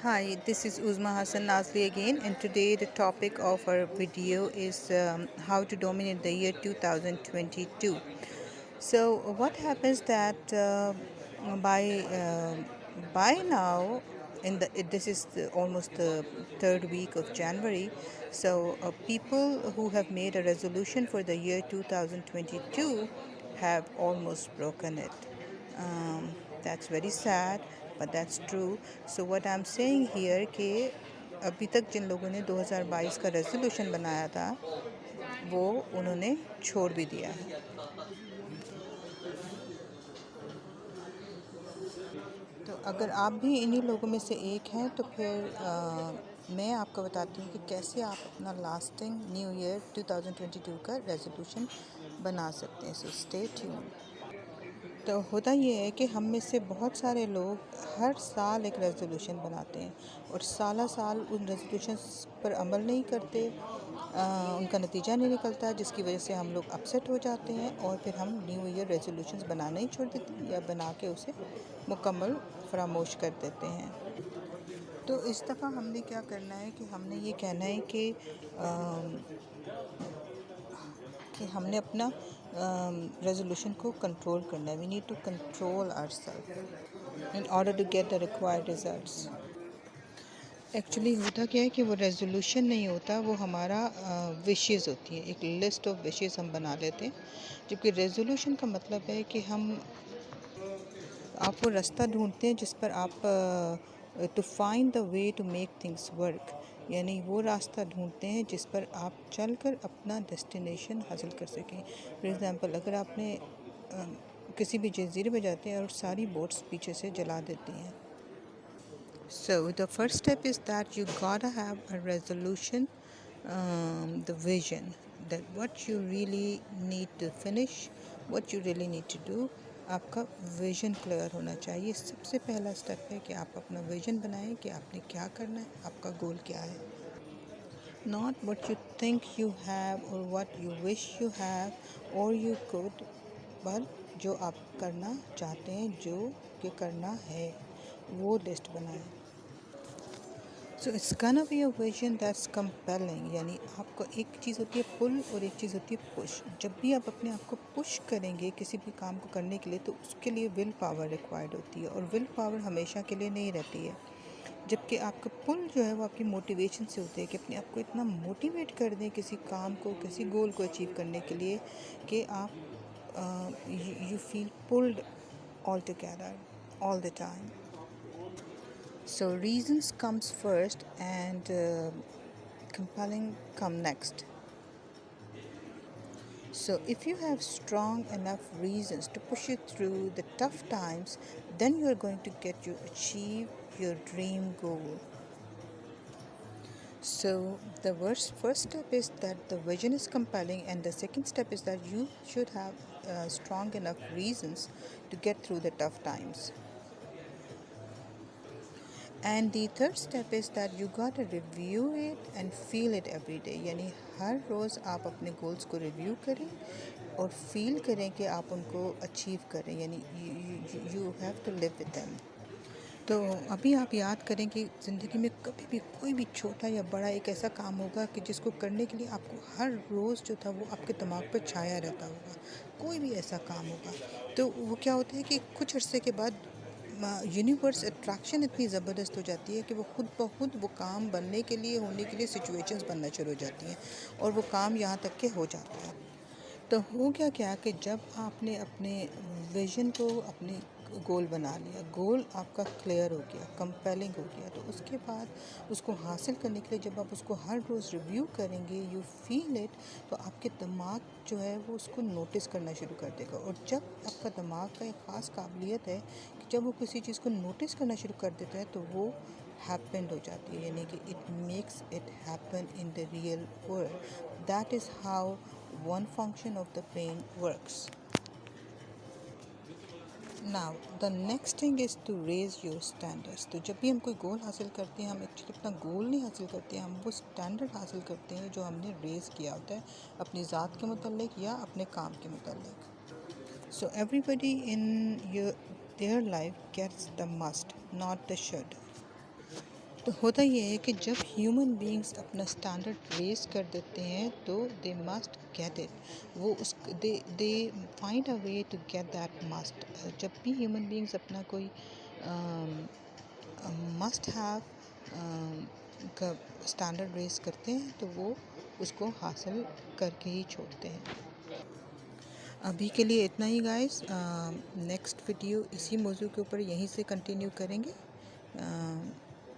Hi, this is Uzma Hassan Nazli again, and today the topic of our video is how to dominate the year 2022. So, what happens that by by now, this is almost the third week of January. So, people who have made a resolution for the year 2022 have almost broken it. um, that's very sad, but that's true. So what I'm saying here कि अभी तक जिन लोगों ने 2022 का resolution बनाया था वो उन्होंने छोड़ भी दिया है. तो अगर आप भी इन्हीं लोगों में से एक हैं तो फिर मैं आपको बताती हूँ कि कैसे आप अपना लास्टिंग न्यू ईयर 2022 का रेजोल्यूशन बना सकते हैं. So stay tuned. तो होता ये है कि हम में से बहुत सारे लोग हर साल एक रेजोल्यूशन बनाते हैं और साल साल उन रेजोल्यूशंस पर अमल नहीं करते. उनका नतीजा नहीं निकलता, जिसकी वजह से हम लोग अपसेट हो जाते हैं और फिर हम न्यू ईयर रेजोल्यूशंस बनाना ही छोड़ देते हैं या बना के उसे मुकम्मल फरामोश कर देते हैं. तो इस दफ़ा हमने क्या करना है कि हमने ये कहना है कि हमने अपना रेजोल्यूशन को कंट्रोल करना है. We need to control ourselves in order to get the required results. Actually होता क्या है कि वो रेजोल्यूशन नहीं होता, वो हमारा विशेस होती है. एक लिस्ट ऑफ विशेस हम बना लेते हैं, जबकि रेजोल्यूशन का मतलब है कि आप वो रास्ता ढूंढते हैं जिस पर आप to find the way to make things work, यानी वो रास्ता ढूंढते हैं जिस पर आप चलकर अपना डेस्टिनेशन हासिल कर सकें. फॉर एग्ज़ाम्पल, अगर आपने किसी भी जजीरे पे जाते हैं और सारी बोट्स पीछे से जला देती हैं. So the first step is that you gotta have a resolution, the vision, that what you really need to finish, what you really need to do. आपका विज़न क्लियर होना चाहिए. सबसे पहला स्टेप है कि आप अपना विज़न बनाएं कि आपने क्या करना है, आपका गोल क्या है. Not what you think you have or what you wish you have or you could, पर जो आप करना चाहते हैं, जो कि करना है, वो लिस्ट बनाएं. So it's gonna be a vision that's compelling, यानी आपको एक चीज़ होती है पुल और एक चीज़ होती है पुश. जब भी आप अपने आप को पुश करेंगे किसी भी काम को करने के लिए तो उसके लिए विल पावर रिक्वायर्ड होती है, और विल पावर हमेशा के लिए नहीं रहती है. जबकि आपका पुल जो है वो आपकी मोटिवेशन से होती है कि अपने आप को इतना मोटिवेट कर दें किसी काम को, किसी गोल को अचीव करने के लिए कि आप you feel pulled all together all the time. So reasons comes first and compelling come next. So if you have strong enough reasons to push you through the tough times, then you are going to get you achieve your dream goal. So the first step is that the vision is compelling, and the second step is that you should have strong enough reasons to get through the tough times. And the third step is that you got to review it and feel it every day. यानी हर रोज़ आप अपने goals को review करें और feel करें कि आप उनको अचीव करें, यानी you have to live with them. तो अभी आप याद करें कि ज़िंदगी में कभी भी कोई भी छोटा या बड़ा एक ऐसा काम होगा कि जिसको करने के लिए आपको हर रोज़ जो था वो आपके दिमाग पर छाया रहता होगा. कोई भी ऐसा काम होगा तो वो क्या होता है कि कुछ अरसे के बाद यूनिवर्स अट्रैक्शन इतनी ज़बरदस्त हो जाती है कि वो खुद ब खुद वो काम बनने के लिए, होने के लिए सिचुएशंस बनना शुरू हो जाती हैं और वो काम यहाँ तक के हो जाता है. तो हो गया क्या कि जब आपने अपने विज़न को, अपने गोल बना लिया, गोल आपका क्लियर हो गया, कंपेलिंग हो गया, तो उसके बाद उसको हासिल करने के लिए जब आप उसको हर रोज़ रिव्यू करेंगे, यू फील इट, तो आपके दिमाग जो है वो उसको नोटिस करना शुरू कर देगा. और जब आपका दिमाग का एक ख़ास काबिलियत है कि जब वो किसी चीज़ को नोटिस करना शुरू कर देता है तो वो हैपेंड हो जाती है, यानी कि it makes it happen in the real world. That is how one function of the brain works. Now the next thing is to raise your standards. तो जब भी हम कोई गोल हासिल करते हैं, हम एक्चुअली अपना गोल नहीं हासिल करते हैं, हम वो स्टैंडर्ड हासिल करते हैं जो हमने रेज़ किया होता है अपनी ज़ात के मुतालिक या अपने काम के मुतालिक. So everybody in their life gets the must, not the should. تو ہوتا یہ ہے کہ جب ہیومن بینگز اپنا اسٹینڈرڈ ریز کر دیتے ہیں تو دے مسٹ گیٹ اٹ، وہ اس they find a way to get that must. جب بھی ہیومن بینگز اپنا کوئی مسٹ ہیو کا اسٹینڈرڈ ریز کرتے ہیں تو وہ اس کو حاصل کر کے ہی چھوڑتے ہیں. ابھی کے لیے اتنا ہی گائز. نیکسٹ ویڈیو اسی موضوع کے اوپر یہیں سے کنٹینیو کریں گے،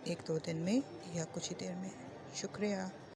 ایک دو دن میں یا کچھ ہی دیر میں. شکریہ.